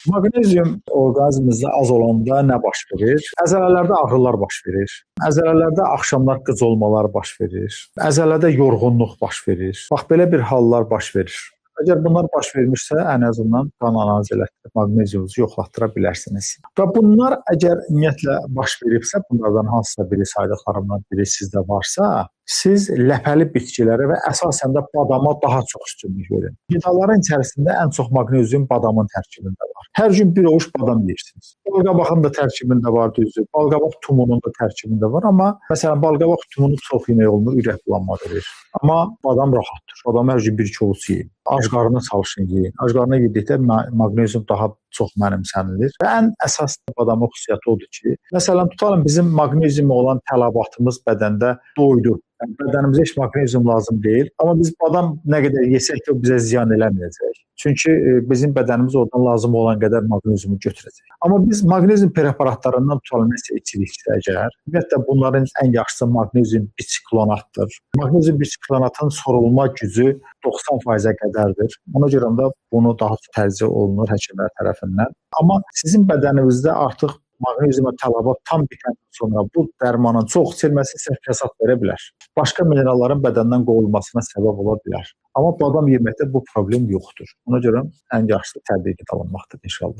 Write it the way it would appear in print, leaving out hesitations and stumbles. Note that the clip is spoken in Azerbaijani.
Maqnezium orqanizmimizdə az olanda nə baş verir? Əzələlərdə ağrılar baş verir. Əzələlərdə axşamlar qıcolmalar baş verir. Əzələdə yorğunluq baş verir. Bax belə bir hallar baş verir. Əgər bunlar baş vermişsə, ən azından qan analiz elətdirib maqneziumunuzu yoxlatdıra bilərsiniz. Və bunlar əgər ümumiyyətlə baş veribsə, bunlardan hansısa biri saydıqlarımdan biri sizdə varsa, siz ləpəli bitkilərə və əsasən də badama daha çox üstünlük verin. Qidaların içərisində ən çox maqnezium badamın tərkibində var. Hər gün bir ovuc badam yeyirsiniz. Balqabağın da tərkibində var, düzdür. Balqabaq tumunun da tərkibində var, amma məsələn balqabaq tumunu çox yemək olmur, ürək bulanma verir. Amma badam rahatdır. Badam hər gün bir-iki ovuc yeyin. Ac qarnına çalışın yeyin. Ac qarnına yedikdə maqnezium daha çox mənimsənilir. Və ən əsas badamın xüsusiyyəti odur ki, məsələn tutalım bizim maqnezium olan tələbatımız bədəndə doydu. Yəni, bədənimizə heç maqnezium lazım deyil. Amma biz badam nə qədər yesək də bizə ziyan eləməyəcək. Çünki bizim bədənimiz oradan lazım olan qədər maqneziumu götürəcək. Amma biz maqnezium preparatlarından tutalım nəsə içiriksə əgər, ümumiyyətlə bunların ən yaxşısı maqnezium biçiklonatdır. Maqnezium biçiklonatın sorulma gücü 90%-ə qədərdir. Ona görə də bunu daha çox tərcih olunur həkimlər tərəfindən. Amma sizin bədəninizdə artıq maqneziuma tələbat tam bitəndən sonra bu dərmanın çox içilməsi sizə fəsad verə bilər. Başqa mineralların bədəndən qovulmasına səbəb ola bilər. Amma badam yeməkdə bu problem yoxdur. Ona görə ən yaxşısı təbii qidalanmaqdır inşallah.